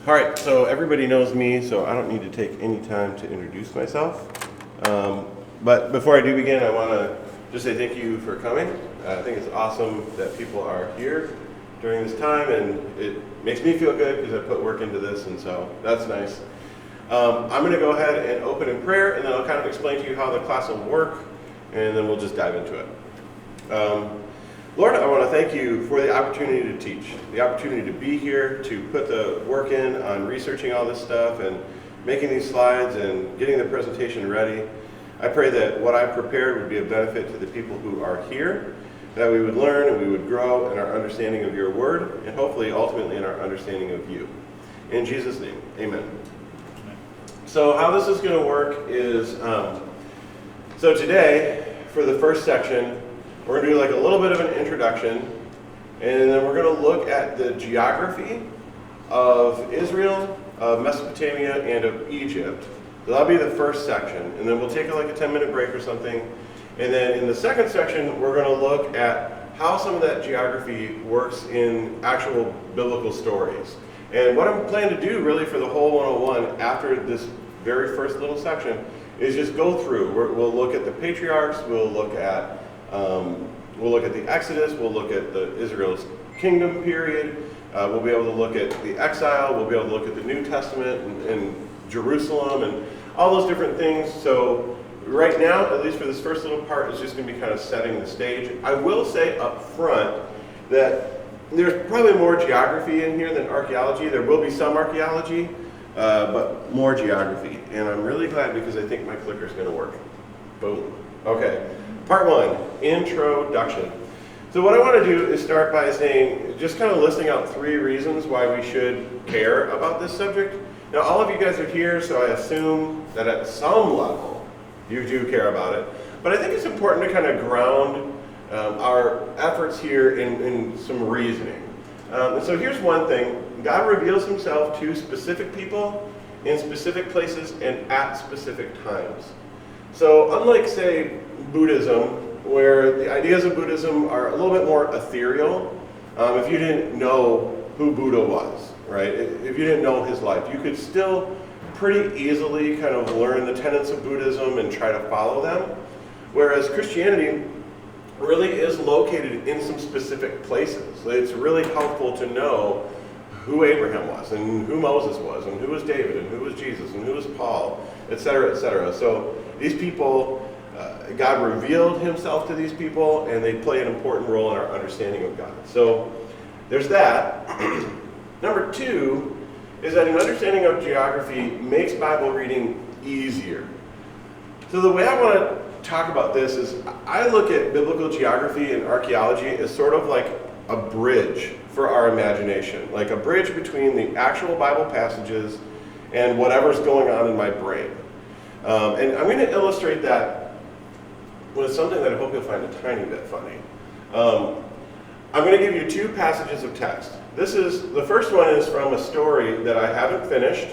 All right, so everybody knows me, so I don't need to take any time to introduce myself. But before I do begin, I want to just say thank you for coming. I think it's awesome that people are here during this time, and it makes me feel good because I put work into this, and so that's nice. I'm going to go ahead and open in prayer, and then I'll kind of explain to you how the class will work, and then we'll just dive into it. Lord, I want to thank you for the opportunity to teach, the opportunity to be here, to put the work in on researching all this stuff and making these slides and getting the presentation ready. I pray that what I prepared would be a benefit to the people who are here, that we would learn and we would grow in our understanding of your word, and hopefully ultimately in our understanding of you. In Jesus' name, amen. So how this is going to work is, so today, for the first section, we're going to do like a little bit of an introduction, and then we're going to look at the geography of Israel, of Mesopotamia, and of Egypt. So that'll be the first section, and then we'll take like a 10-minute break or something. And then in the second section, we're going to look at how some of that geography works in actual biblical stories. And what I'm planning to do really for the whole 101 after this very first little section is just go through. We'll look at the patriarchs, we'll look at the Exodus, we'll look at the Israel's kingdom period, we'll be able to look at the exile, we'll be able to look at the New Testament and Jerusalem and all those different things. So right now, at least for this first little part, is just going to be kind of setting the stage. I will say up front that there's probably more geography in here than archaeology. There will be some archaeology, but more geography. And I'm really glad because I think my clicker is going to work. Boom. Okay. Part one, introduction. So what I want to do is start by saying, just kind of listing out 3 reasons why we should care about this subject. Now, all of you guys are here, so I assume that at some level you do care about it. But I think it's important to kind of ground our efforts here in some reasoning. And so here's one thing. God reveals himself to specific people in specific places and at specific times. So unlike, say, Buddhism, where the ideas of Buddhism are a little bit more ethereal, if you didn't know who Buddha was, right? If you didn't know his life, you could still pretty easily kind of learn the tenets of Buddhism and try to follow them. Whereas Christianity really is located in some specific places. It's really helpful to know who Abraham was, and who Moses was, and who was David, and who was Jesus, and who was Paul, etc., etc. So these people, God revealed himself to these people, and they play an important role in our understanding of God. So there's that. Number 2 is that an understanding of geography makes Bible reading easier. So the way I want to talk about this is I look at biblical geography and archaeology as sort of like a bridge for our imagination, like a bridge between the actual Bible passages and whatever's going on in my brain. And I'm going to illustrate that with something that I hope you'll find a tiny bit funny. I'm going to give you 2 passages of text. The first one is from a story that I haven't finished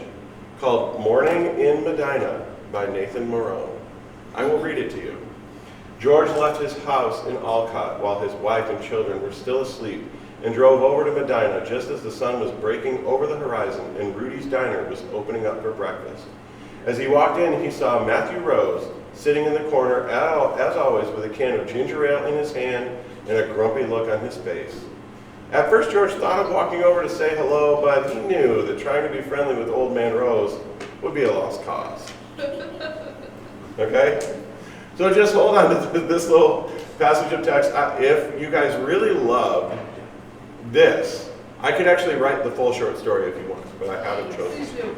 called Morning in Medina by Nathan Morone. I will read it to you. George left his house in Alcott while his wife and children were still asleep and drove over to Medina just as the sun was breaking over the horizon and Rudy's Diner was opening up for breakfast. As he walked in, he saw Matthew Rose sitting in the corner, as always, with a can of ginger ale in his hand and a grumpy look on his face. At first, George thought of walking over to say hello, but he knew that trying to be friendly with Old Man Rose would be a lost cause. Okay? So just hold on to this little passage of text. If you guys really loved this, I could actually write the full short story if you want, but I haven't chosen to.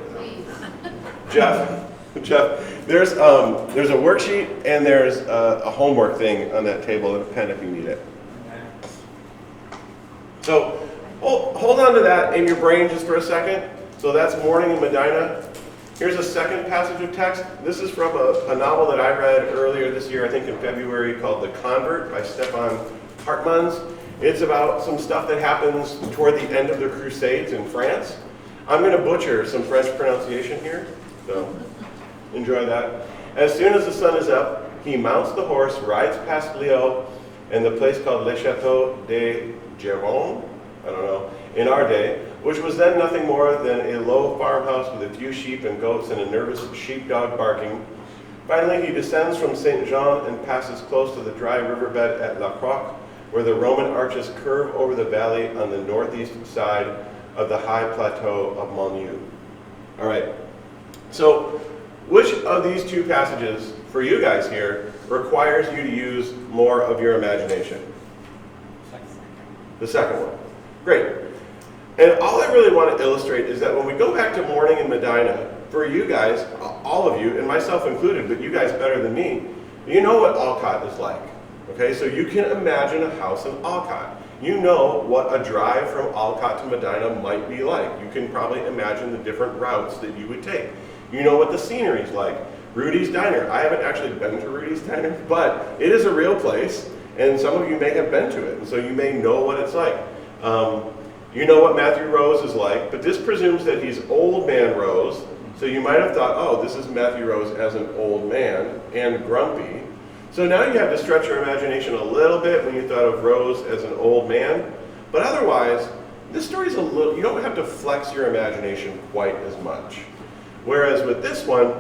Jeff, there's a worksheet and there's a homework thing on that table and a pen if you need it. So hold on to that in your brain just for a second. So that's Morning in Medina. Here's a second passage of text. This is from a novel that I read earlier this year, I think in February, called The Convert by Stefan Hartmanns. It's about some stuff that happens toward the end of the Crusades in France. I'm going to butcher some French pronunciation here, so enjoy that. As soon as the sun is up, he mounts the horse, rides past Lyon and the place called Le Château de Gironde, I don't know, in our day, which was then nothing more than a low farmhouse with a few sheep and goats and a nervous sheepdog barking. Finally, he descends from Saint Jean and passes close to the dry riverbed at La Croix, where the Roman arches curve over the valley on the northeast side of the high plateau of Montlieu. All right, so which of these two passages for you guys here requires you to use more of your imagination? The second one. Great. And all I really want to illustrate is that when we go back to morning in Medina, for you guys, all of you, and myself included, but you guys better than me, you know what Alcott is like. Okay, so you can imagine a house in Alcott. You know what a drive from Alcott to Medina might be like. You can probably imagine the different routes that you would take. You know what the scenery is like. Rudy's Diner. I haven't actually been to Rudy's Diner, but it is a real place, and some of you may have been to it, and so you may know what it's like. You know what Matthew Rose is like, but this presumes that he's Old Man Rose, so you might have thought, oh, this is Matthew Rose as an old man and grumpy. So now you have to stretch your imagination a little bit when you thought of Rose as an old man, but otherwise, this story's a little, you don't have to flex your imagination quite as much. Whereas with this one,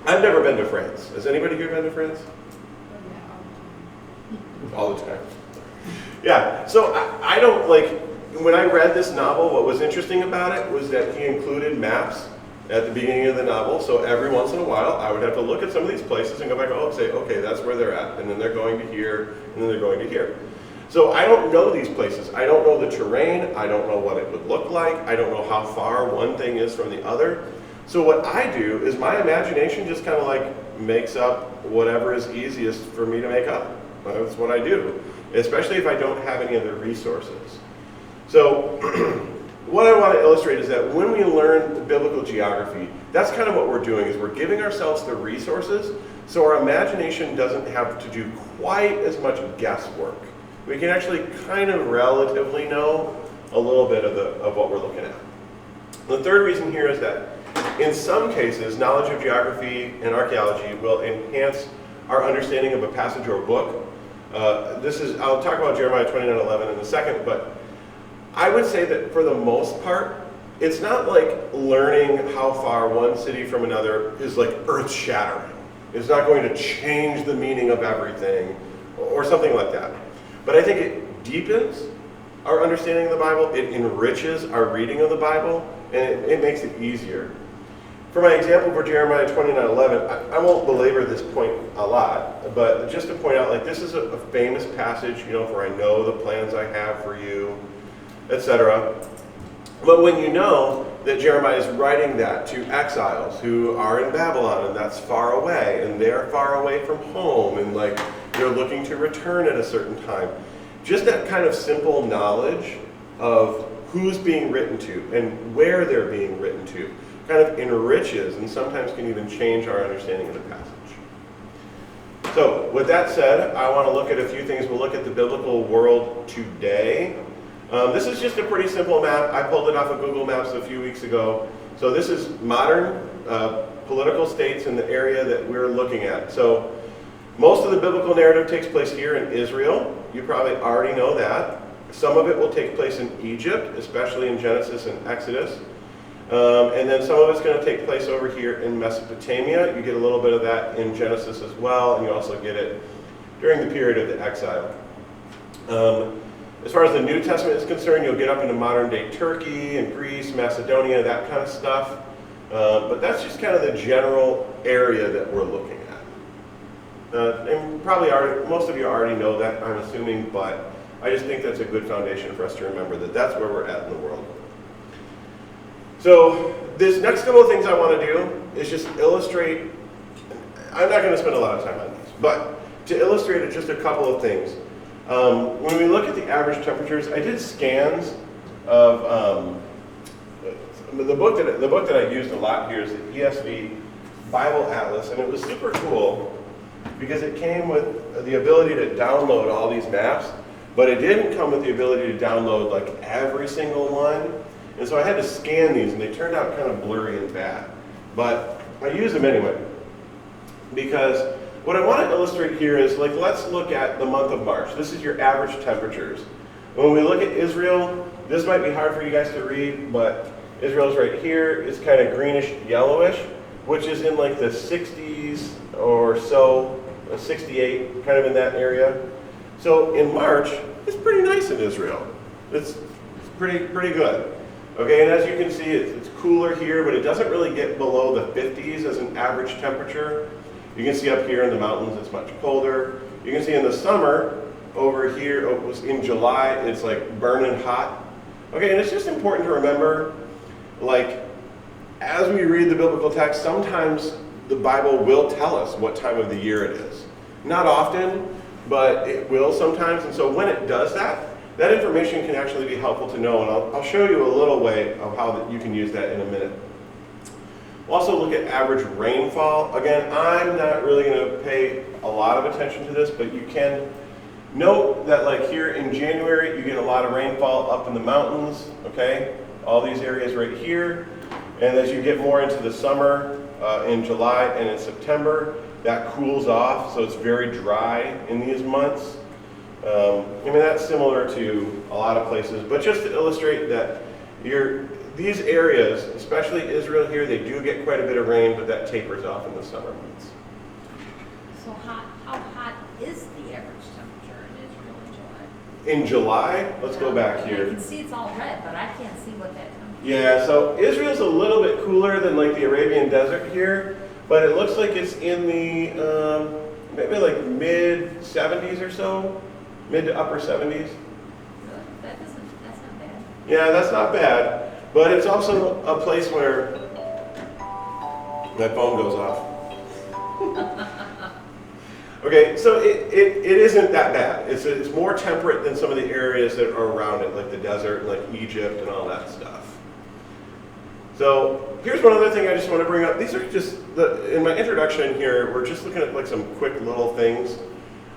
I've never been to France. Has anybody here been to France? All the time. Yeah, so I don't like, when I read this novel, what was interesting about it was that he included maps at the beginning of the novel, so every once in a while I would have to look at some of these places and go back and say, okay, that's where they're at, and then they're going to here, and then they're going to here. So I don't know these places. I don't know the terrain. I don't know what it would look like. I don't know how far one thing is from the other. So what I do is my imagination just kind of like makes up whatever is easiest for me to make up. That's what I do, especially if I don't have any other resources. So what I want to illustrate is that when we learn biblical geography, that's kind of what we're doing, is we're giving ourselves the resources so our imagination doesn't have to do quite as much guesswork. We can actually kind of relatively know a little bit of what we're looking at. The third reason here is that in some cases, knowledge of geography and archaeology will enhance our understanding of a passage or a book. I'll talk about Jeremiah 29:11 in a second, but I would say that for the most part, it's not like learning how far one city from another is like earth-shattering. It's not going to change the meaning of everything or something like that. But I think it deepens our understanding of the Bible, it enriches our reading of the Bible, and it makes it easier. For my example for Jeremiah 29:11, I won't belabor this point a lot, but just to point out, like, this is a famous passage, for I know the plans I have for you, etc. But when you know that Jeremiah is writing that to exiles who are in Babylon, and that's far away, and they're far away from home, and like they're looking to return at a certain time, just that kind of simple knowledge of who's being written to and where they're being written to kind of enriches and sometimes can even change our understanding of the passage. So with that said, I want to look at a few things. We'll look at the biblical world today. This is just a pretty simple map. I pulled it off of Google Maps a few weeks ago. So this is modern political states in the area that we're looking at. So most of the biblical narrative takes place here in Israel. You probably already know that. Some of it will take place in Egypt, especially in Genesis and Exodus. And then some of it's going to take place over here in Mesopotamia. You get a little bit of that in Genesis as well, and you also get it during the period of the exile. As far as the New Testament is concerned, you'll get up into modern-day Turkey and Greece, Macedonia, that kind of stuff. But that's just kind of the general area that we're looking at. And probably most of you already know that, I'm assuming, but I just think that's a good foundation for us to remember that that's where we're at in the world. So this next couple of things I want to do is just illustrate. I'm not going to spend a lot of time on this, but to illustrate just a couple of things. When we look at the average temperatures, I did scans of the book that I used a lot here is the ESV Bible Atlas, and it was super cool because it came with the ability to download all these maps, but it didn't come with the ability to download like every single one. And so I had to scan these, and they turned out kind of blurry and bad. But I use them anyway, because what I want to illustrate here is, like, let's look at the month of March. This is your average temperatures. When we look at Israel, this might be hard for you guys to read, but Israel's right here. It's kind of greenish yellowish, which is in like the 60s or so, 68, kind of in that area. So in March, it's pretty nice in Israel. It's pretty good. Okay, and as you can see, it's cooler here, but it doesn't really get below the 50s as an average temperature. You can see up here in the mountains, it's much colder. You can see in the summer, over here, in July, it's like burning hot. Okay, and it's just important to remember, like, as we read the biblical text, sometimes the Bible will tell us what time of the year it is. Not often, but it will sometimes. And so when it does that, that information can actually be helpful to know. And I'll show you a little way of how you can use that in a minute. We'll also look at average rainfall. Again, I'm not really going to pay a lot of attention to this, but you can note that like here in January, you get a lot of rainfall up in the mountains, okay? All these areas right here. And as you get more into the summer, in July and in September, that cools off, so it's very dry in these months. I mean, that's similar to a lot of places, but just to illustrate that these areas, especially Israel here, they do get quite a bit of rain, but that tapers off in the summer months. So how hot is the average temperature in Israel in July? In July, let's go back here. I can see it's all red, but I can't see what that temperature is. Yeah, so Israel's a little bit cooler than like the Arabian desert here, but it looks like it's in the maybe like mid 70s or so, mid to upper 70s. Really? That's not bad. Yeah, that's not bad, but it's also a place where my phone goes off. Okay, so it isn't that bad. It's more temperate than some of the areas that are around it, like the desert, like Egypt and all that stuff. So here's one other thing I just want to bring up. These are just, in my introduction here, we're just looking at like some quick little things.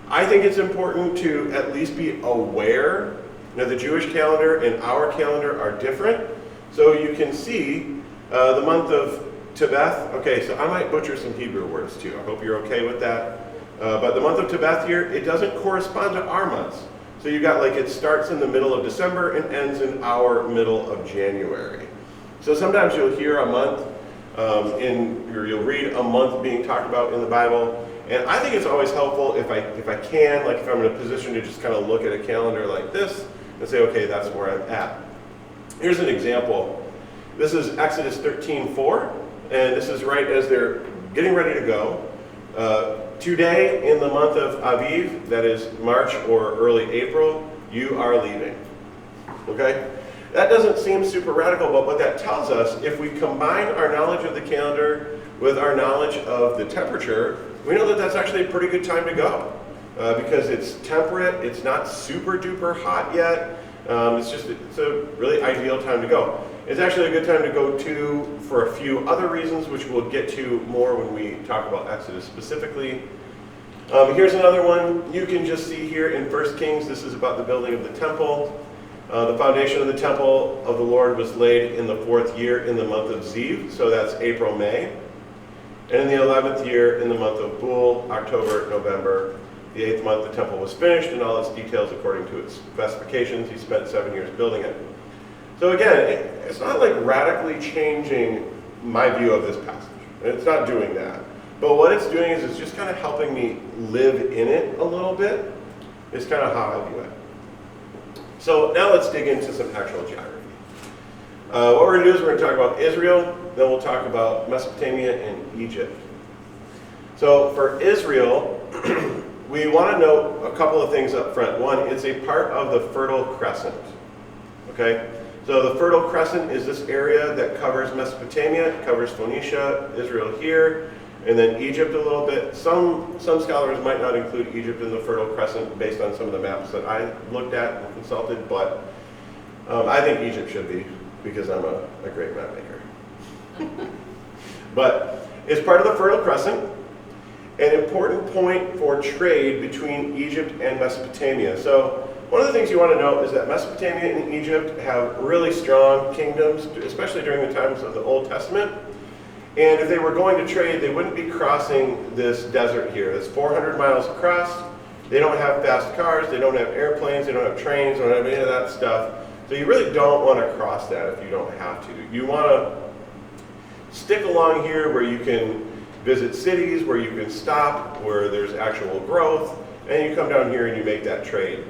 I think it's important to at least be aware that the Jewish calendar and our calendar are different. So you can see the month of Tebeth. Okay, so I might butcher some Hebrew words too. I hope you're okay with that. But the month of Tebeth here, it doesn't correspond to our months. So you got like it starts in the middle of December and ends in our middle of January. So sometimes you'll hear a month, or you'll read a month being talked about in the Bible. And I think it's always helpful if I can, like if I'm in a position to just kind of look at a calendar like this and say, okay, that's where I'm at. Here's an example. This is Exodus 13:4, and this is right as they're getting ready to go. Today in the month of Aviv, that is March or early April, you are leaving. Okay? That doesn't seem super radical, but what that tells us, if we combine our knowledge of the calendar with our knowledge of the temperature, we know that that's actually a pretty good time to go. Because it's temperate, it's not super duper hot yet. It's a really ideal time to go. It's actually a good time to go to for a few other reasons, which we'll get to more when we talk about Exodus specifically. Here's another one. You can just see here in 1 Kings, this is about the building of the temple. The foundation of the temple of the Lord was laid in the 4th year in the month of Ziv, so that's April, May. And in the 11th year in the month of Bul, October, November. The 8th month the temple was finished in all its details according to its specifications. He spent 7 years building it. So again, it's not like radically changing my view of this passage. It's not doing that. But what it's doing is it's just kind of helping me live in it a little bit. It's kind of how I view it. So now let's dig into some actual geography. What we're going to do is we're going to talk about Israel, then we'll talk about Mesopotamia and Egypt. So for Israel, we want to note a couple of things up front. One, it's a part of the Fertile Crescent. Okay? So the Fertile Crescent is this area that covers Mesopotamia, it covers Phoenicia, Israel here, and then Egypt a little bit. Some scholars might not include Egypt in the Fertile Crescent based on some of the maps that I looked at and consulted, but I think Egypt should be, because I'm a great map maker. But it's part of the Fertile Crescent, an important point for trade between Egypt and Mesopotamia. So one of the things you want to know is that Mesopotamia and Egypt have really strong kingdoms, especially during the times of the Old Testament. And if they were going to trade, they wouldn't be crossing this desert here. It's 400 miles across. They don't have fast cars, they don't have airplanes, they don't have trains, they don't have any of that stuff. So you really don't want to cross that if you don't have to. You want to stick along here where you can visit cities, where you can stop, where there's actual growth, and you come down here and you make that trade.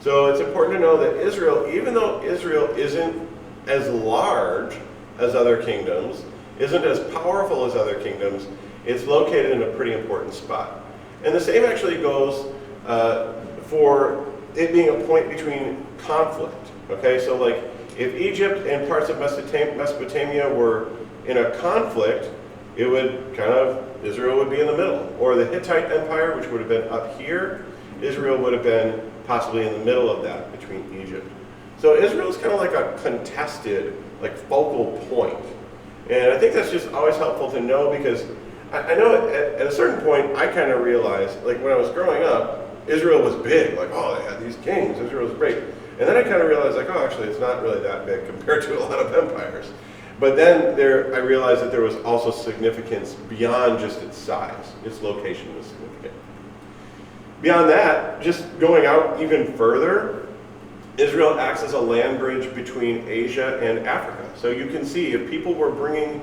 So it's important to know that Israel, even though Israel isn't as large as other kingdoms, isn't as powerful as other kingdoms, it's located in a pretty important spot. And the same actually goes for it being a point between conflict. Okay, so like if Egypt and parts of Mesopotamia were in a conflict, it would Israel would be in the middle. Or the Hittite Empire, which would have been up here, Israel would have been possibly in the middle of that between Egypt. So Israel is kind of like a contested, like focal point. And I think that's just always helpful to know, because I know at a certain point I kind of realized, like when I was growing up, Israel was big. Like, oh, they had these kings, Israel was great. And then I kind of realized, like, oh, actually it's not really that big compared to a lot of empires. But then I realized that there was also significance beyond just its size. Its location was significant. Beyond that, just going out even further, Israel acts as a land bridge between Asia and Africa. So you can see if people were bringing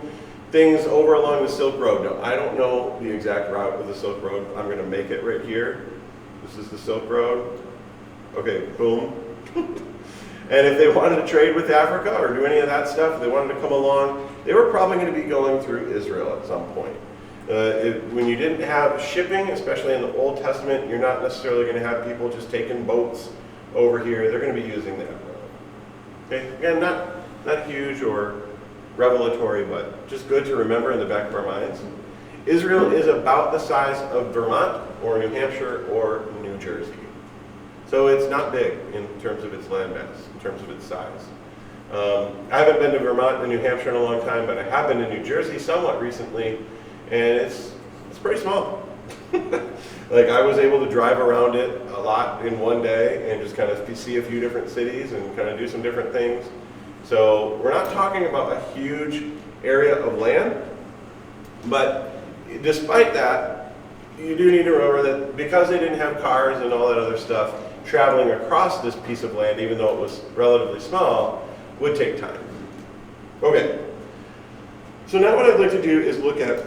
things over along the Silk Road. Now, I don't know the exact route of the Silk Road. I'm going to make it right here. This is the Silk Road. Okay, boom. And if they wanted to trade with Africa or do any of that stuff, if they wanted to come along, they were probably going to be going through Israel at some point. When you didn't have shipping, especially in the Old Testament, you're not necessarily going to have people just taking boats over here. They're going to be using that road. Okay, again, not huge or revelatory, but just good to remember in the back of our minds. Israel is about the size of Vermont or New Hampshire or New Jersey. So it's not big in terms of its landmass, in terms of its size. I haven't been to Vermont and New Hampshire in a long time, but I have been to New Jersey somewhat recently, and it's pretty small. Like I was able to drive around it a lot in one day and just kind of see a few different cities and kind of do some different things. So we're not talking about a huge area of land, but despite that, you do need to remember that because they didn't have cars and all that other stuff, traveling across this piece of land, even though it was relatively small, would take time. Okay, so now what I'd like to do is look at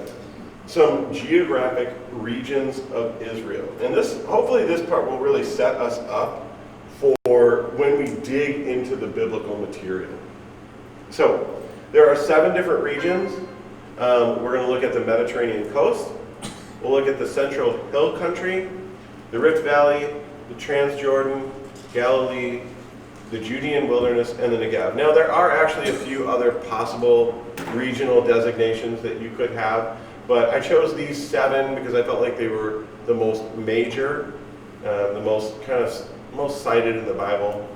some geographic regions of Israel. And hopefully this part will really set us up for when we dig into the biblical material. So there are 7 different regions. We're going to look at the Mediterranean coast. We'll look at the Central Hill Country, the Rift Valley, the Transjordan, Galilee, the Judean wilderness, and the Negev. Now there are actually a few other possible regional designations that you could have, but I chose these 7 because I felt like they were the most major, the most cited in the Bible.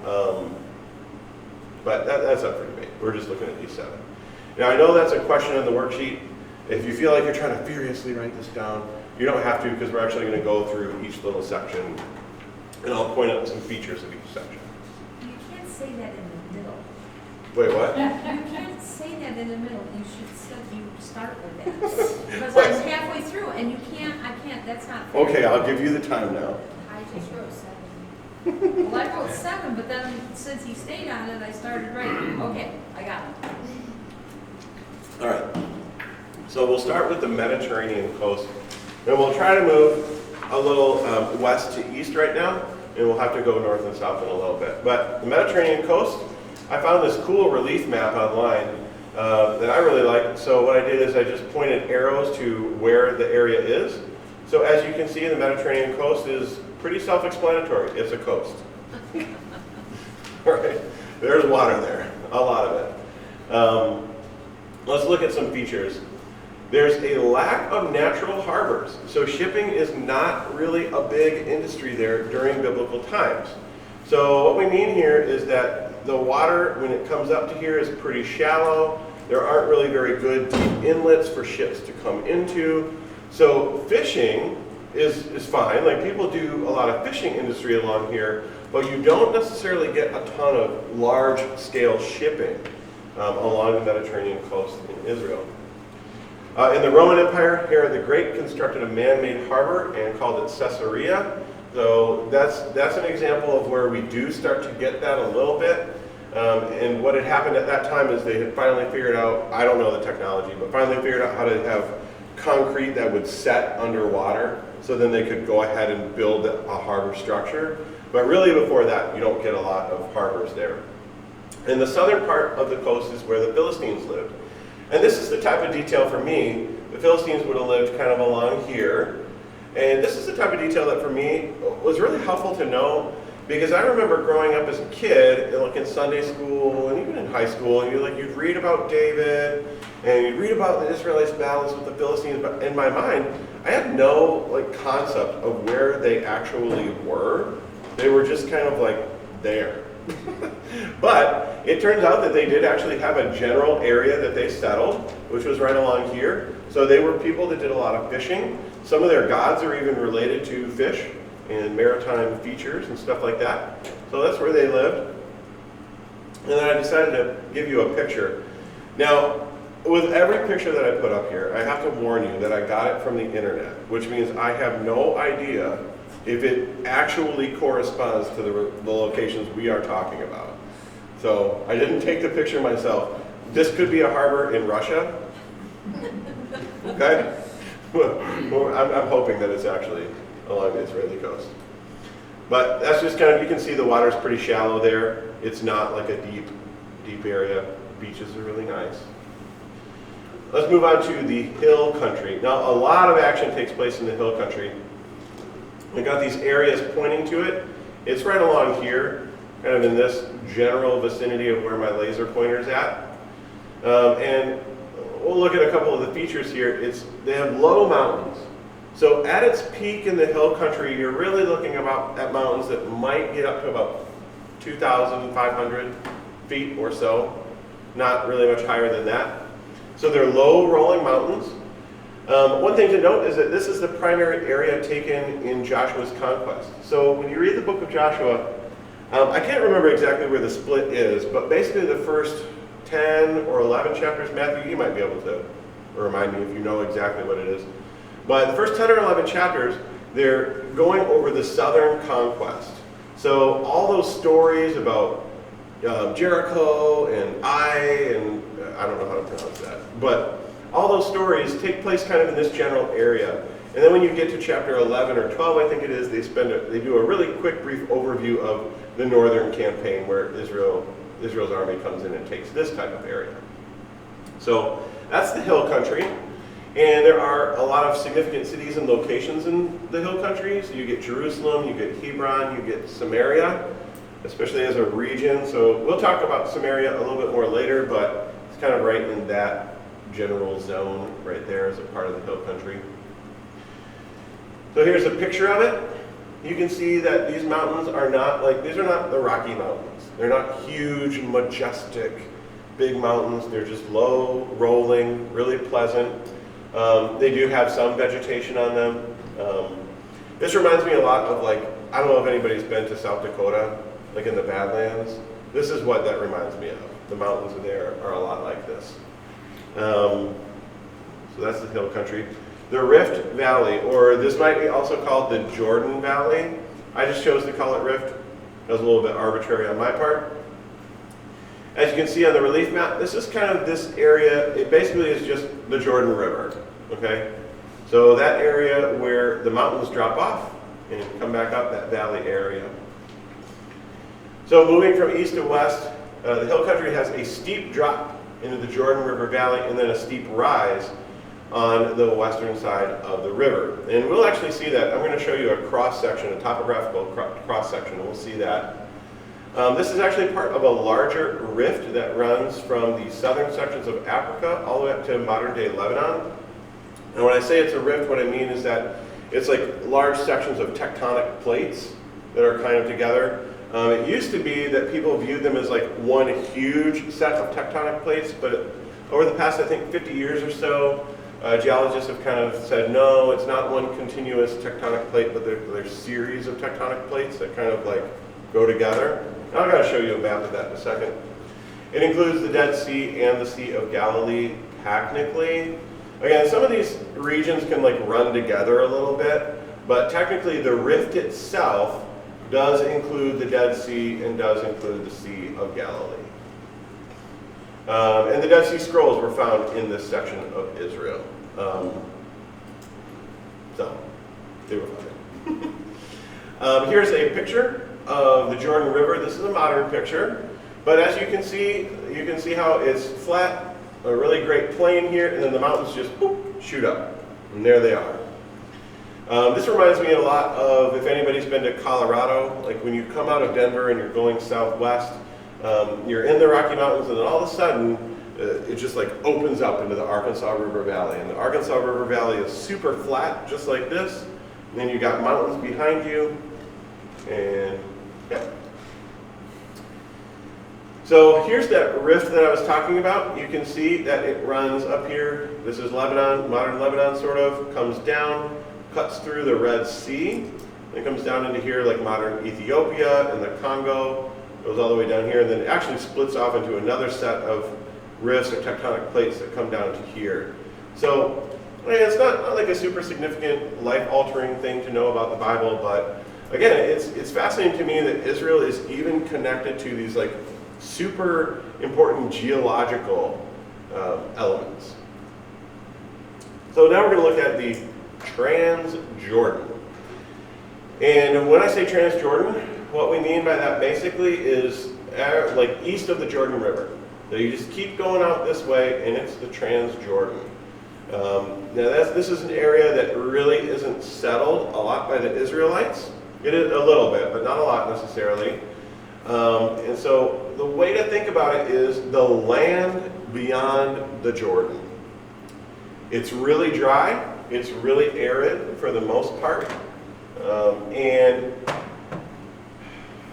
But that's up for debate. We're just looking at these 7. Now I know that's a question on the worksheet. If you feel like you're trying to furiously write this down, you don't have to, because we're actually going to go through each little section, and I'll point out some features of each section. You can't say that in the middle. Wait, what? You can't say that in the middle. You start with that. Because I'm halfway through, and I can't, that's not fair. Okay, I'll give you the time now. I just wrote 7. Well, I wrote 7, but then since he stayed on it, I started writing. Okay, I got it. All right. So we'll start with the Mediterranean coast, and we'll try to move a little west to east right now, and we'll have to go north and south in a little bit. But the Mediterranean coast, I found this cool relief map online that I really like. So what I did is I just pointed arrows to where the area is. So as you can see, the Mediterranean coast is pretty self-explanatory. It's a coast. All right, there's water there, a lot of it. Let's look at some features. There's a lack of natural harbors, so shipping is not really a big industry there during biblical times. So what we mean here is that the water, when it comes up to here, is pretty shallow. There aren't really very good deep inlets for ships to come into. So fishing is fine. Like people do a lot of fishing industry along here, but you don't necessarily get a ton of large-scale shipping along the Mediterranean coast in Israel. In the Roman Empire, Herod the Great constructed a man-made harbor and called it Caesarea. So that's an example of where we do start to get that a little bit. And what had happened at that time is they had finally figured out, I don't know the technology, but finally figured out how to have concrete that would set underwater, so then they could go ahead and build a harbor structure. But really before that, you don't get a lot of harbors there. And the southern part of the coast is where the Philistines lived. And this is the type of detail for me. The Philistines would have lived kind of along here. And this is the type of detail that for me was really helpful to know, because I remember growing up as a kid, like in Sunday school and even in high school, and you'd read about David and you'd read about the Israelites' battles with the Philistines, but in my mind, I had no concept of where they actually were. They were just kind of there. But it turns out that they did actually have a general area that they settled, which was right along here. So they were people that did a lot of fishing. Some of their gods are even related to fish and maritime features and stuff like that. So that's where they lived. And then I decided to give you a picture. Now, with every picture that I put up here, I have to warn you that I got it from the internet, which means I have no idea if it actually corresponds to the locations we are talking about. So I didn't take the picture myself. This could be a harbor in Russia. Okay? Well, I'm hoping that it's actually along the Israeli coast. But that's just kind of, you can see the water's pretty shallow there. It's not like a deep area. Beaches are really nice. Let's move on to the hill country. Now, a lot of action takes place in the hill country. We got these areas pointing to it. It's right along here, kind of in this general vicinity of where my laser pointer's at. And we'll look at a couple of the features here. They have low mountains. So at its peak in the hill country, you're really looking at mountains that might get up to about 2,500 feet or so. Not really much higher than that. So they're low rolling mountains. One thing to note is that this is the primary area taken in Joshua's conquest. So when you read the book of Joshua, I can't remember exactly where the split is, but basically the first 10 or 11 chapters, Matthew, you might be able to remind me if you know exactly what it is. But the first 10 or 11 chapters, they're going over the southern conquest. So all those stories about Jericho and Ai, and I don't know how to pronounce that, but all those stories take place kind of in this general area. And then when you get to chapter 11 or 12, I think it is, they do a really quick, brief overview of the northern campaign where Israel's army comes in and takes this type of area. So that's the hill country. And there are a lot of significant cities and locations in the hill country. So you get Jerusalem, you get Hebron, you get Samaria, especially as a region. So we'll talk about Samaria a little bit more later, but it's kind of right in that general zone right there as a part of the hill country. So here's a picture of it. You can see that these mountains are not these are not the Rocky Mountains. They're not huge, majestic, big mountains. They're just low, rolling, really pleasant. They do have some vegetation on them. This reminds me a lot of I don't know if anybody's been to South Dakota, in the Badlands. This is what that reminds me of. The mountains there are a lot like this. So that's the hill country. The Rift Valley, or this might be also called the Jordan Valley. I just chose to call it Rift. That was a little bit arbitrary on my part. As you can see on the relief map, this is kind of this area. It basically is just the Jordan River, okay? So that area where the mountains drop off and come back up, that valley area. So moving from east to west, the hill country has a steep drop into the Jordan River Valley and then a steep rise on the western side of the river. And we'll actually see that. I'm going to show you a cross-section, a topographical cross-section, and we'll see that. This is actually part of a larger rift that runs from the southern sections of Africa all the way up to modern-day Lebanon. And when I say it's a rift, what I mean is that it's large sections of tectonic plates that are kind of together. It used to be that people viewed them as one huge set of tectonic plates, but over the past, I think, 50 years or so, geologists have kind of said, no, it's not one continuous tectonic plate, but there's series of tectonic plates that kind of go together. Now I'm going to show you a map of that in a second. It includes the Dead Sea and the Sea of Galilee technically. Again, some of these regions can run together a little bit. but technically the rift itself does include the Dead Sea and does include the Sea of Galilee. And the Dead Sea Scrolls were found in this section of Israel. So, they were found. Here's a picture of the Jordan River. This is a modern picture, but as you can see how it's flat, a really great plain here, and then the mountains just whoop, shoot up, and there they are. This reminds me a lot of, if anybody's been to Colorado, like when you come out of Denver and you're going southwest, you're in the Rocky Mountains, and then all of a sudden, it just like opens up into the Arkansas River Valley. And the Arkansas River Valley is super flat, just like this. And then you got mountains behind you, and yeah. So here's that rift that I was talking about. You can see that it runs up here. This is Lebanon, modern Lebanon sort of, comes down, cuts through the Red Sea, and comes down into here like modern Ethiopia and the Congo, goes all the way down here, and then it actually splits off into another set of rifts or tectonic plates that come down to here. So it's not like a super significant life-altering thing to know about the Bible, but again, it's fascinating to me that Israel is even connected to these like super important geological elements. So now we're going to look at the Transjordan. And when I say Transjordan, what we mean by that basically is like east of the Jordan River. So you just keep going out this way, and it's the Transjordan. Now this is an area that really isn't settled a lot by the Israelites. It is a little bit, but not a lot necessarily. And so the way to think about it is the land beyond the Jordan. It's really dry. It's really arid for the most part. And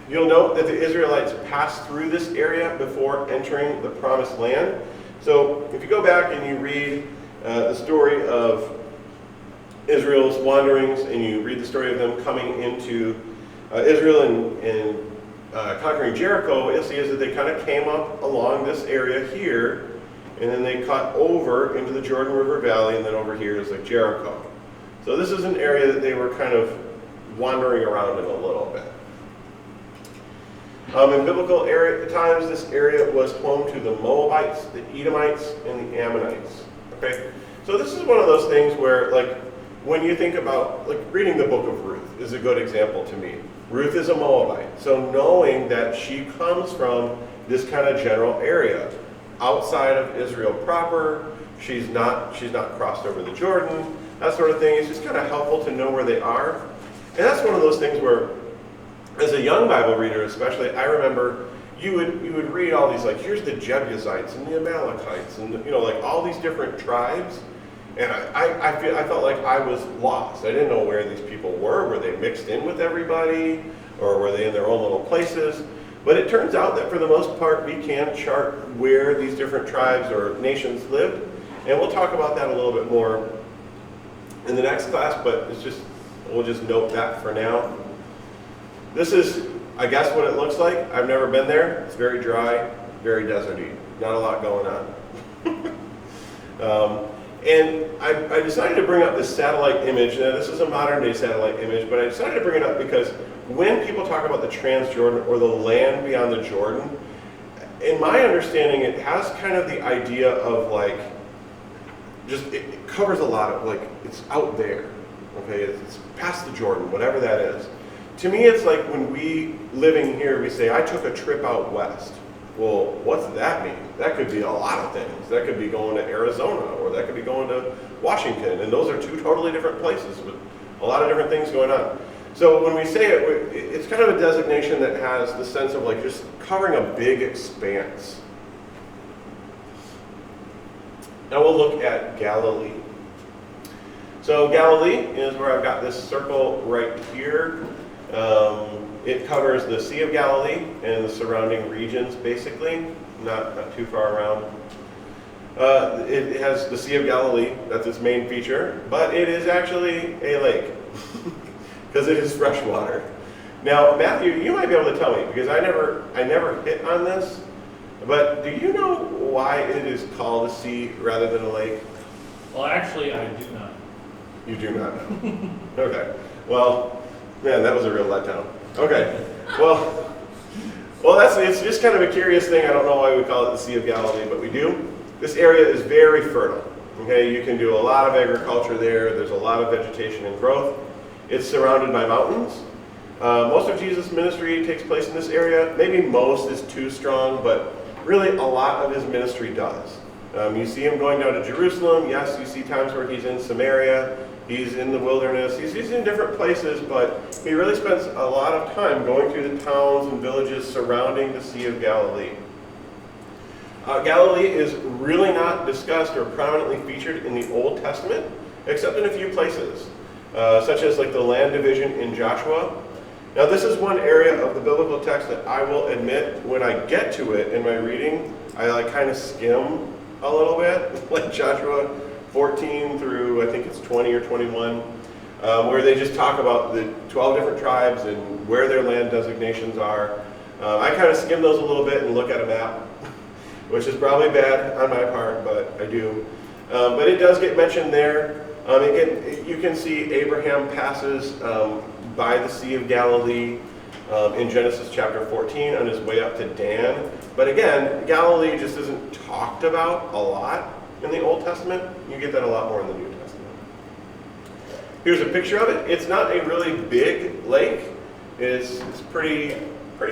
you'll note that the Israelites passed through this area before entering the Promised Land. So if you go back and you read the story of Israel's wanderings, and you read the story of them coming into Israel and conquering Jericho, what you'll see is that they kind of came up along this area here, and then they cut over into the Jordan River Valley, and then over here is like Jericho. So this is an area that they were kind of wandering around in a little bit. In biblical times, this area was home to the Moabites, the Edomites, and the Ammonites. Okay, so this is one of those things where, like, when you think about, like, reading the book of Ruth is a good example to me. Ruth is a Moabite, so knowing that she comes from this kind of general area, outside of Israel proper, she's not crossed over the Jordan, that sort of thing. It's just kind of helpful to know where they are. And that's one of those things where, as a young Bible reader especially, I remember you would read all these, like, here's the Jebusites and the Amalekites and, you know, like all these different tribes. And I felt like I was lost. I didn't know where these people were. Were they mixed in with everybody? Or were they in their own little places? But it turns out that for the most part, we can chart where these different tribes or nations lived. And we'll talk about that a little bit more in the next class, but we'll just note that for now. This is, I guess, what it looks like. I've never been there. It's very dry, very deserty. Not a lot going on. And I decided to bring up this satellite image. Now, this is a modern day satellite image, but I decided to bring it up because when people talk about the Transjordan or the land beyond the Jordan, in my understanding, it has kind of the idea of like, it covers a lot of, like, it's out there, okay? It's past the Jordan, whatever that is. To me, it's like when we living here, we say, I took a trip out west. Well, what's that mean? That could be a lot of things. That could be going to Arizona, or that could be going to Washington, and those are two totally different places with a lot of different things going on. So when we say it, it's kind of a designation that has the sense of like just covering a big expanse. Now we'll look at Galilee. So Galilee is where I've got this circle right here. It covers the Sea of Galilee and the surrounding regions, basically, not too far around. It has the Sea of Galilee, that's its main feature, but it is actually a lake, because it is fresh water. Now, Matthew, you might be able to tell me, because I never hit on this, but do you know why it is called a sea rather than a lake? Well, actually, I do not. You do not know. Okay. Well, man, that was a real letdown. Okay, well, it's just kind of a curious thing. I don't know why we call it the Sea of Galilee, but we do. This area is very fertile. Okay, you can do a lot of agriculture there. There's a lot of vegetation and growth. It's surrounded by mountains. Most of Jesus' ministry takes place in this area. Maybe most is too strong, but really a lot of his ministry does. You see him going down to Jerusalem. Yes, you see times where he's in Samaria. He's in the wilderness. He's in different places, but he really spends a lot of time going through the towns and villages surrounding the Sea of Galilee. Galilee is really not discussed or prominently featured in the Old Testament, except in a few places, such as like the land division in Joshua. Now this is one area of the biblical text that I will admit, when I get to it in my reading, I like kind of skim a little bit, like Joshua 14 through I think it's 20 or 21, where they just talk about the 12 different tribes and where their land designations are. I kind of skim those a little bit and look at a map, which is probably bad on my part, but I do. But it does get mentioned there. Again, you can see Abraham passes by the Sea of Galilee in Genesis chapter 14 on his way up to Dan. But again, Galilee just isn't talked about a lot in the Old Testament. You get that a lot more in the New Testament. Here's a picture of it. It's not a really big lake. It's pretty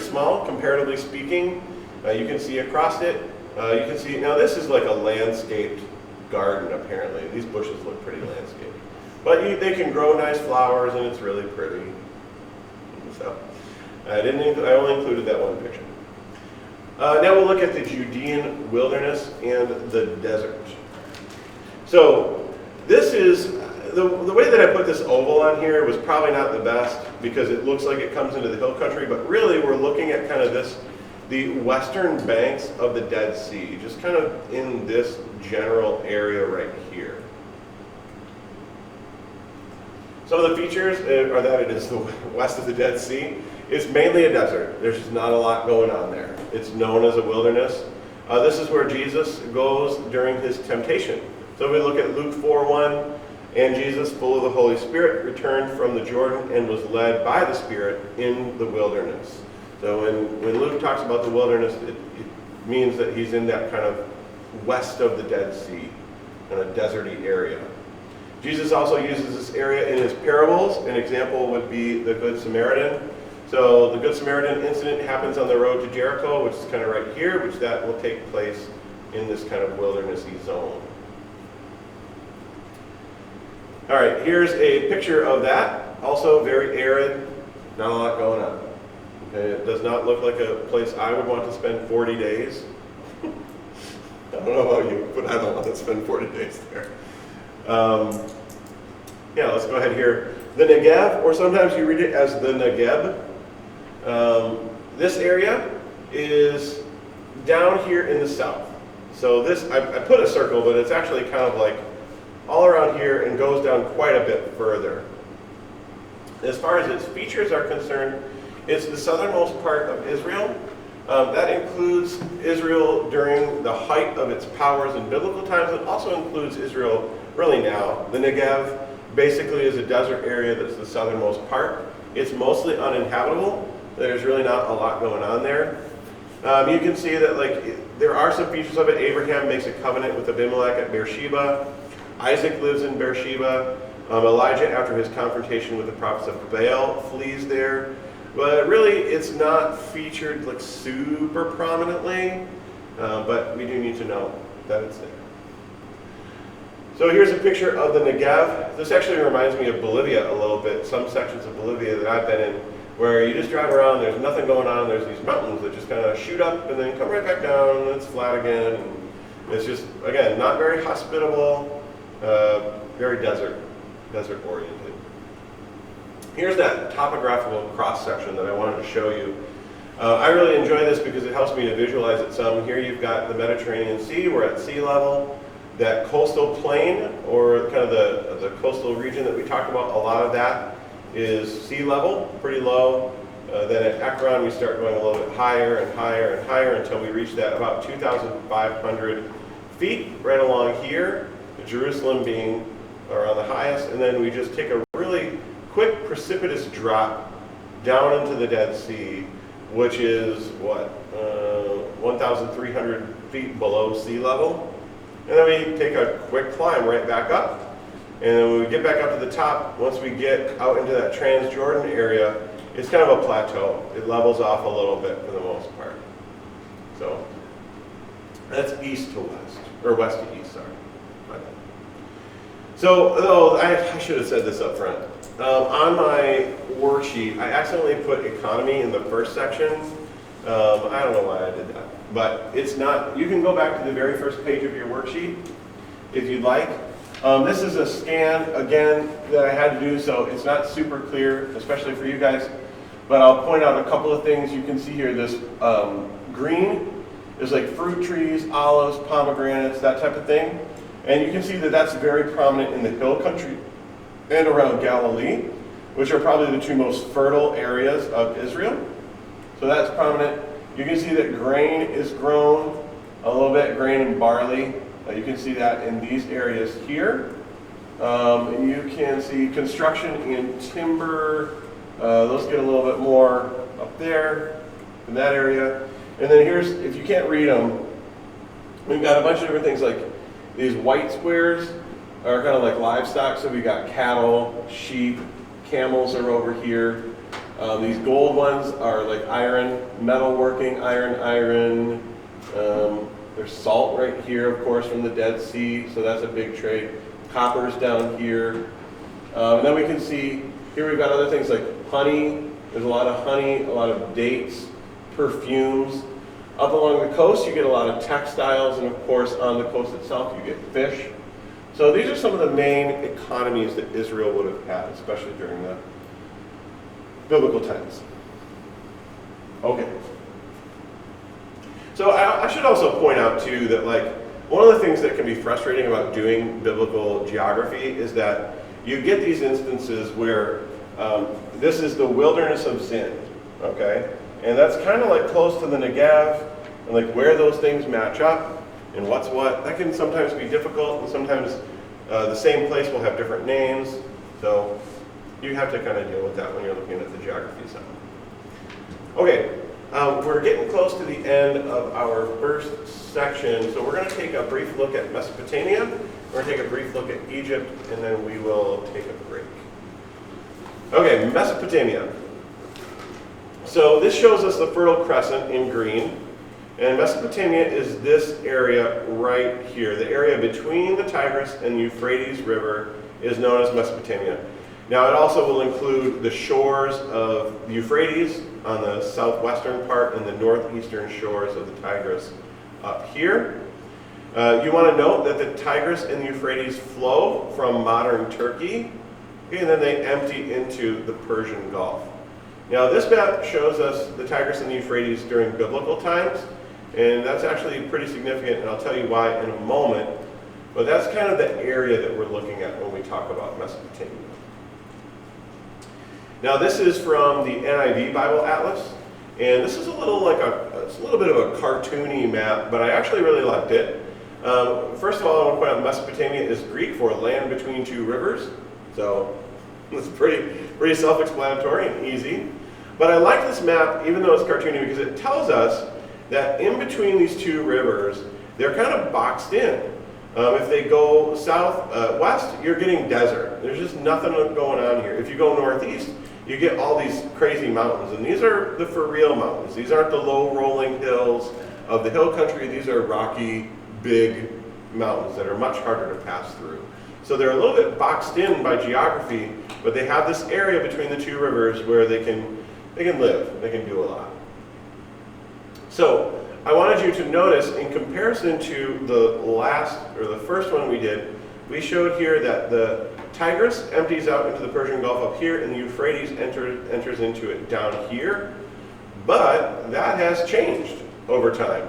small, comparatively speaking. You can see across it. You can see, now this is like a landscaped garden apparently. These bushes look pretty landscaped. But they can grow nice flowers and it's really pretty. So, I only included that one picture. Now we'll look at the Judean wilderness and the desert. So, this is, the way that I put this oval on here was probably not the best because it looks like it comes into the hill country, but really we're looking at kind of the western banks of the Dead Sea, just kind of in this general area right here. Some of the features are that it is the west of the Dead Sea. It's mainly a desert. There's just not a lot going on there. It's known as a wilderness. This is where Jesus goes during his temptation. So we look at Luke 4:1, and Jesus, full of the Holy Spirit, returned from the Jordan and was led by the Spirit in the wilderness. So when Luke talks about the wilderness, it means that he's in that kind of west of the Dead Sea, in a deserty area. Jesus also uses this area in his parables. An example would be the Good Samaritan. So the Good Samaritan incident happens on the road to Jericho, which is kind of right here, which that will take place in this kind of wildernessy zone. All right, here's a picture of that. Also very arid, not a lot going on. Okay, it does not look like a place I would want to spend 40 days. I don't know about you, but I don't want to spend 40 days there. Yeah, let's go ahead here. The Negev, or sometimes you read it as the Negeb. This area is down here in the south. So this, I put a circle, but it's actually kind of like all around here and goes down quite a bit further. As far as its features are concerned, it's the southernmost part of Israel. That includes Israel during the height of its powers in biblical times. It also includes Israel really now. The Negev basically is a desert area that's the southernmost part. It's mostly uninhabitable. There's really not a lot going on there. You can see that there are some features of it. Abraham makes a covenant with Abimelech at Beersheba. Isaac lives in Beersheba. Elijah, after his confrontation with the prophets of Baal, flees there. But really, it's not featured like super prominently, but we do need to know that it's there. So here's a picture of the Negev. This actually reminds me of Bolivia a little bit, some sections of Bolivia that I've been in, where you just drive around, there's nothing going on, there's these mountains that just kind of shoot up and then come right back down, and it's flat again. And it's just, again, not very hospitable, very desert-oriented. Here's that topographical cross-section that I wanted to show you. I really enjoy this because it helps me to visualize it some. Here you've got the Mediterranean Sea, we're at sea level. That coastal plain, or kind of the coastal region that we talked about, a lot of that is sea level, pretty low. Then at Ekron we start going a little bit higher and higher and higher until we reach that about 2,500 feet right along here, Jerusalem being around the highest, and then we just take a really quick precipitous drop down into the Dead Sea, which is what, 1,300 feet below sea level. And then we take a quick climb right back up. And then when we get back up to the top, once we get out into that Transjordan area, it's kind of a plateau. It levels off a little bit for the most part. So that's east to west, or west to east, sorry. So, I should have said this up front. On my worksheet, I accidentally put economy in the first section. I don't know why I did that, but it's not. You can go back to the very first page of your worksheet if you'd like. This is a scan, again, that I had to do, so it's not super clear, especially for you guys. But I'll point out a couple of things you can see here. This green is like fruit trees, olives, pomegranates, that type of thing. And you can see that that's very prominent in the hill country and around Galilee, which are probably the two most fertile areas of Israel. So that's prominent. You can see that grain is grown a little bit, grain and barley. You can see that in these areas here. You can see construction in timber. Those get a little bit more up there in that area. And then here's, if you can't read them, we've got a bunch of different things like these white squares are kind of like livestock. So we got cattle, sheep, camels are over here. These gold ones are like iron, metalworking, iron. There's salt right here, of course, from the Dead Sea, so that's a big trade. Copper's down here. And then we can see, here we've got other things like honey. There's a lot of honey, a lot of dates, perfumes. Up along the coast, you get a lot of textiles, and of course, on the coast itself, you get fish. So these are some of the main economies that Israel would have had, especially during the biblical times. Okay. So I should also point out too that like one of the things that can be frustrating about doing biblical geography is that you get these instances where this is the wilderness of Zin, okay? And that's kind of like close to the Negev, and like where those things match up and what's what. That can sometimes be difficult, and sometimes the same place will have different names. So you have to kind of deal with that when you're looking at the geography side. Okay, we're getting close to the end of our first section, so we're going to take a brief look at Mesopotamia. We're going to take a brief look at Egypt, and then we will take a break. Okay, Mesopotamia. So this shows us the Fertile Crescent in green, and Mesopotamia is this area right here. The area between the Tigris and Euphrates River is known as Mesopotamia. Now it also will include the shores of the Euphrates on the southwestern part and the northeastern shores of the Tigris up here. You want to note that the Tigris and the Euphrates flow from modern Turkey, and then they empty into the Persian Gulf. Now this map shows us the Tigris and the Euphrates during biblical times, and that's actually pretty significant, and I'll tell you why in a moment. But that's kind of the area that we're looking at when we talk about Mesopotamia. Now this is from the NIV Bible Atlas, and this is a little bit of a cartoony map, but I actually really liked it. First of all, I want to point out Mesopotamia is Greek for land between two rivers, so it's pretty self-explanatory and easy. But I like this map, even though it's cartoony, because it tells us that in between these two rivers, they're kind of boxed in. If they go west, you're getting desert. There's just nothing going on here. If you go northeast, you get all these crazy mountains, and these are the for real mountains. These aren't the low rolling hills of the hill country. These are rocky, big mountains that are much harder to pass through. So they're a little bit boxed in by geography, but they have this area between the two rivers where they can live, they can do a lot. So I wanted you to notice, in comparison to the first one we did, we showed here that the Tigris empties out into the Persian Gulf up here, and the Euphrates enters into it down here. But that has changed over time.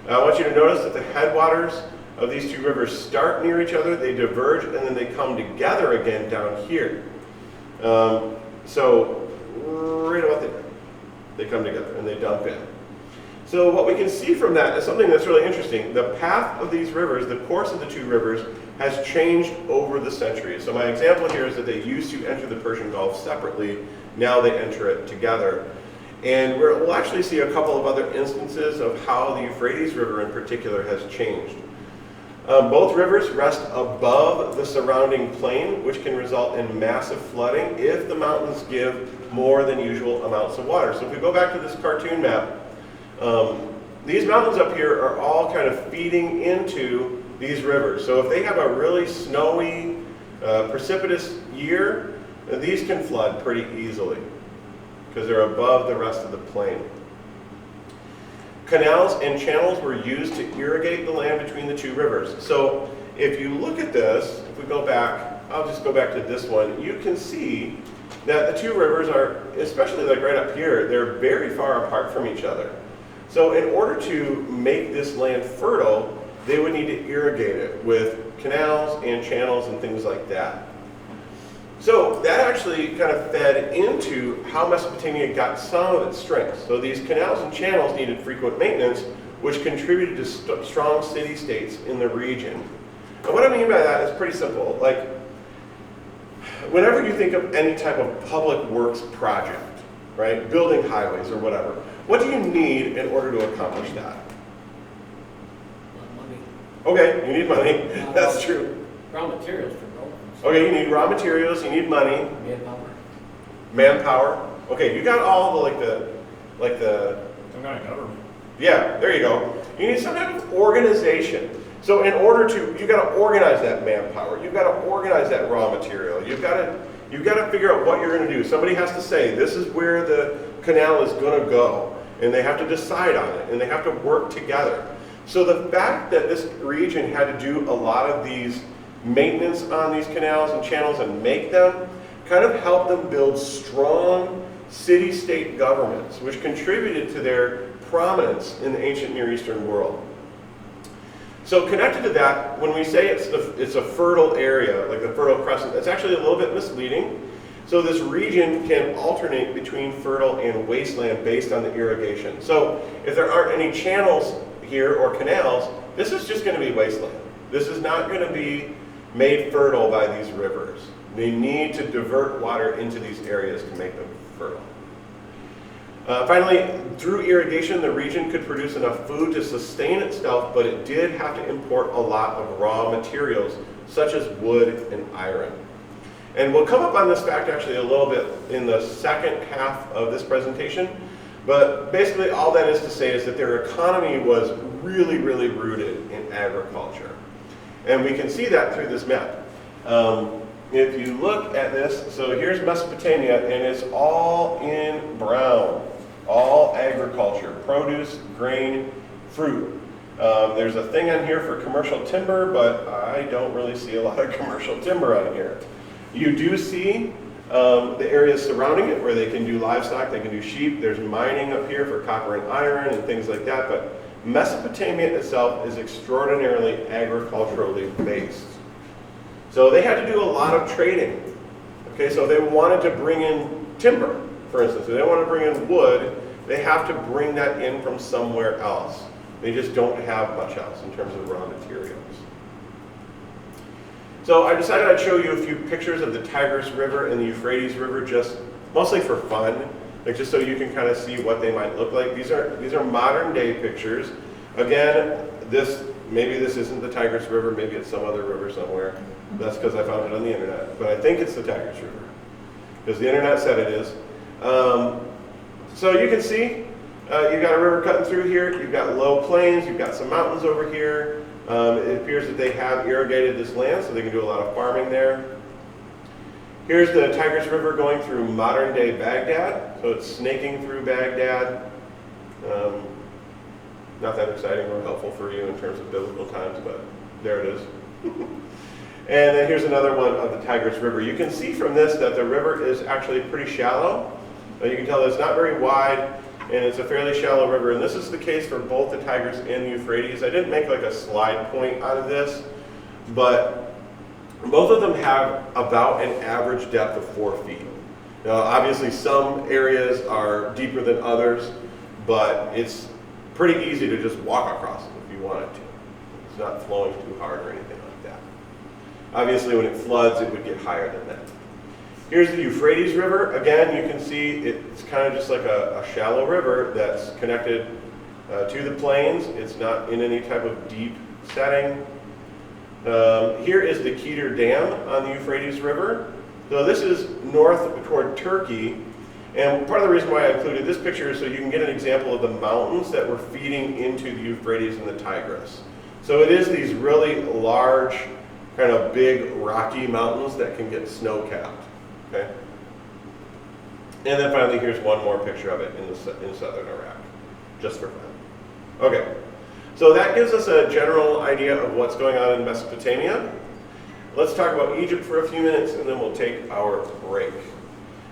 I want you to notice that the headwaters of these two rivers start near each other, they diverge, and then they come together again down here. So right about there, they come together and they dump in. So what we can see from that is something that's really interesting. The path of these rivers, the course of the two rivers, has changed over the centuries. So my example here is that they used to enter the Persian Gulf separately. Now they enter it together. And we'll actually see a couple of other instances of how the Euphrates River in particular has changed. Both rivers rest above the surrounding plain, which can result in massive flooding if the mountains give more than usual amounts of water. So if we go back to this cartoon map, these mountains up here are all kind of feeding into these rivers. So if they have a really snowy, precipitous year, these can flood pretty easily because they're above the rest of the plain. Canals and channels were used to irrigate the land between the two rivers. So if you look at this, if we go back, I'll just go back to this one, you can see that the two rivers are, especially like right up here, they're very far apart from each other. So in order to make this land fertile, they would need to irrigate it with canals and channels and things like that. So that actually kind of fed into how Mesopotamia got some of its strength. So these canals and channels needed frequent maintenance, which contributed to strong city-states in the region. And what I mean by that is pretty simple. Like, whenever you think of any type of public works project, right, building highways or whatever, what do you need in order to accomplish that? Money. Okay, you need money. That's true. Raw materials for roads. Okay, you need raw materials, you need money, Manpower. manpower. Okay, you got all the Some kind of government. yeah, there you go. You need some type of organization. So in order to, you've got to organize that manpower. You've got to organize that raw material. You've got to figure out what you're going to do. Somebody has to say, this is where the canal is going to go. And they have to decide on it. And they have to work together. So the fact that this region had to do a lot of these maintenance on these canals and channels and make them kind of helped them build strong city-state governments, which contributed to their prominence in the ancient Near Eastern world. So connected to that, when we say it's a fertile area, like the Fertile Crescent, it's actually a little bit misleading. So this region can alternate between fertile and wasteland based on the irrigation. So if there aren't any channels here or canals, this is just going to be wasteland. This is not going to be made fertile by these rivers. They need to divert water into these areas to make them fertile. Finally, through irrigation, the region could produce enough food to sustain itself, but it did have to import a lot of raw materials, such as wood and iron. And we'll come up on this fact actually a little bit in the second half of this presentation, but basically all that is to say is that their economy was really, really rooted in agriculture. And we can see that through this map. If you look at this, so here's Mesopotamia, and it's all in brown, all agriculture, produce, grain, fruit. There's a thing on here for commercial timber, but I don't really see a lot of commercial timber on here. You do see the areas surrounding it where they can do livestock, they can do sheep. There's mining up here for copper and iron and things like that, but Mesopotamia itself is extraordinarily agriculturally based. So they had to do a lot of trading. Okay, so if they wanted to bring in timber, for instance, if they want to bring in wood, they have to bring that in from somewhere else. They just don't have much else in terms of raw materials. So I decided I'd show you a few pictures of the Tigris River and the Euphrates River, just mostly for fun, like just so you can kind of see what they might look like. These are modern day pictures. Again, maybe this isn't the Tigris River, maybe it's some other river somewhere. That's because I found it on the internet, but I think it's the Tigris River because the internet said it is. So you can see you've got a river cutting through here. You've got low plains. You've got some mountains over here. It appears that they have irrigated this land, so they can do a lot of farming there. Here's the Tigris River going through modern day Baghdad. So it's snaking through Baghdad. Not that exciting or helpful for you in terms of biblical times, but there it is. And then here's another one of the Tigris River. You can see from this that the river is actually pretty shallow. You can tell that it's not very wide, and it's a fairly shallow river. And this is the case for both the Tigris and the Euphrates. I didn't make like a slide point out of this, but both of them have about an average depth of 4 feet. Now, obviously, some areas are deeper than others, but it's pretty easy to just walk across it if you wanted to. It's not flowing too hard or anything like that. Obviously, when it floods, it would get higher than that. Here's the Euphrates River. Again, you can see it's kind of just like a shallow river that's connected to the plains. It's not in any type of deep setting. Here is the Keter Dam on the Euphrates River. So this is north toward Turkey. And part of the reason why I included this picture is so you can get an example of the mountains that were feeding into the Euphrates and the Tigris. So it is these really large, kind of big rocky mountains that can get snow-capped. Okay? And then finally, here's one more picture of it in southern Iraq, just for fun. Okay, so that gives us a general idea of what's going on in Mesopotamia. Let's talk about Egypt for a few minutes, and then we'll take our break.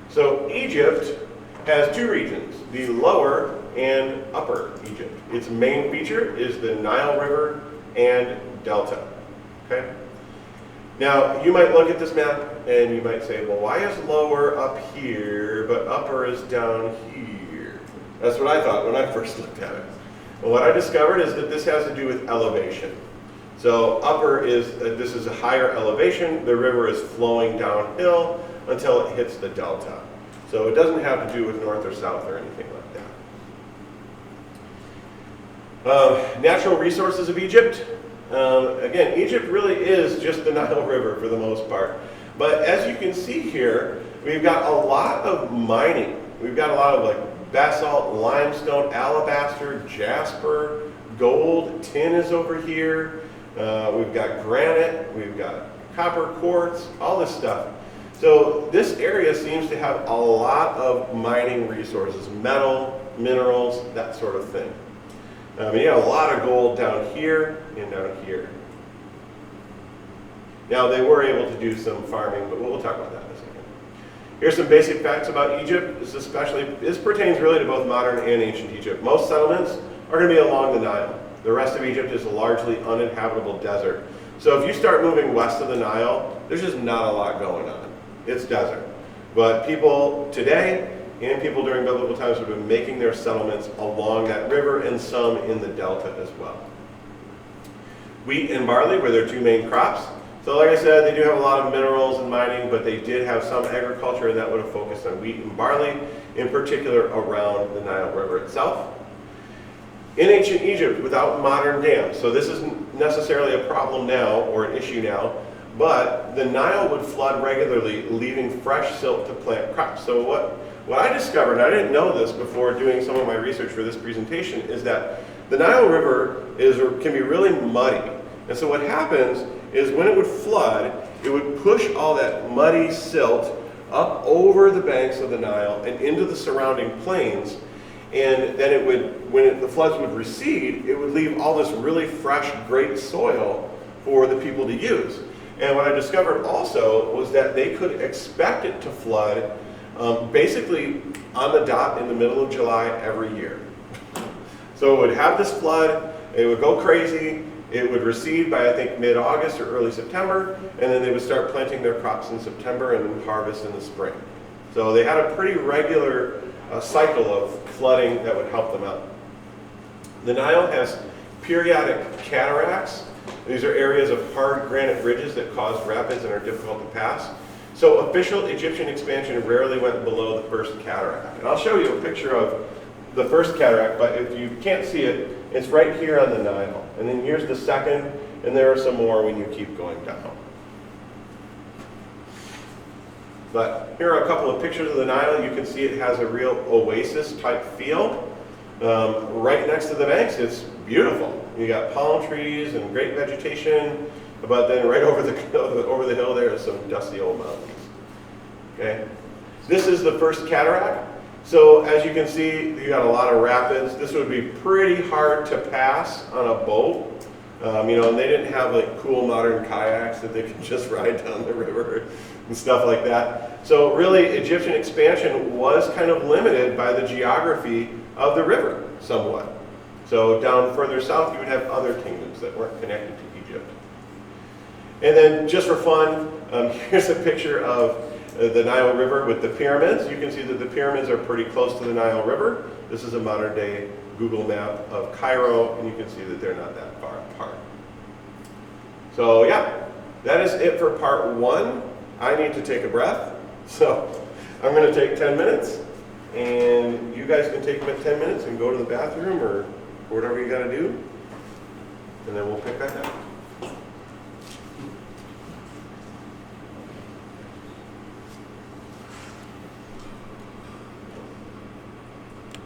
So Egypt has two regions, the lower and upper Egypt. Its main feature is the Nile River and Delta. Okay? Now, you might look at this map and you might say, well, why is lower up here, but upper is down here? That's what I thought when I first looked at it. And what I discovered is that this has to do with elevation. So upper is, this is a higher elevation. The river is flowing downhill until it hits the delta. So it doesn't have to do with north or south or anything like that. Natural resources of Egypt. Again, Egypt really is just the Nile River for the most part. But as you can see here, we've got a lot of mining. We've got a lot of like basalt, limestone, alabaster, jasper, gold, tin is over here. We've got granite, we've got copper quartz, all this stuff. So this area seems to have a lot of mining resources, metal, minerals, that sort of thing. You got a lot of gold down here and down here. Now they were able to do some farming, but we'll talk about that in a second. Here's some basic facts about Egypt. This pertains really to both modern and ancient Egypt. Most settlements are going to be along the Nile. The rest of Egypt is a largely uninhabitable desert. So if you start moving west of the Nile, there's just not a lot going on. It's desert. But people today and people during biblical times have been making their settlements along that river and some in the delta as well. Wheat and barley were their two main crops. So like I said, they do have a lot of minerals and mining, but they did have some agriculture, and that would have focused on wheat and barley, in particular around the Nile River itself. In ancient Egypt, without modern dams, so this isn't necessarily a problem now or an issue now, but the Nile would flood regularly, leaving fresh silt to plant crops. So what I discovered, and I didn't know this before doing some of my research for this presentation, is that the Nile River can be really muddy. And so what happens is when it would flood, it would push all that muddy silt up over the banks of the Nile and into the surrounding plains. And then it would, when the floods would recede, it would leave all this really fresh, great soil for the people to use. And what I discovered also was that they could expect it to flood basically on the dot in the middle of July every year. So it would have this flood, it would go crazy, it would recede by I think mid-August or early September, and then they would start planting their crops in September and then harvest in the spring. So they had a pretty regular cycle of flooding that would help them out. The Nile has periodic cataracts. These are areas of hard granite ridges that cause rapids and are difficult to pass. So official Egyptian expansion rarely went below the first cataract. And I'll show you a picture of the first cataract, but if you can't see it, it's right here on the Nile. And then here's the second, and there are some more when you keep going down. But here are a couple of pictures of the Nile. You can see it has a real oasis type feel. Right next to the banks, it's beautiful. You got palm trees and great vegetation, but then right over the hill there is some dusty old mountains. Okay, this is the first cataract. So as you can see, you got a lot of rapids. This would be pretty hard to pass on a boat. And they didn't have like cool modern kayaks that they could just ride down the river and stuff like that. So really, Egyptian expansion was kind of limited by the geography of the river somewhat. So down further south, you would have other kingdoms that weren't connected to Egypt. And then just for fun, here's a picture of the Nile River with the pyramids. You can see that the pyramids are pretty close to the Nile River. This is a modern day Google map of Cairo, and you can see that they're not that far apart. So yeah, that is it for part 1. I need to take a breath, so I'm going to take 10 minutes, and you guys can take 10 minutes and go to the bathroom or whatever you got to do, and then we'll pick back up.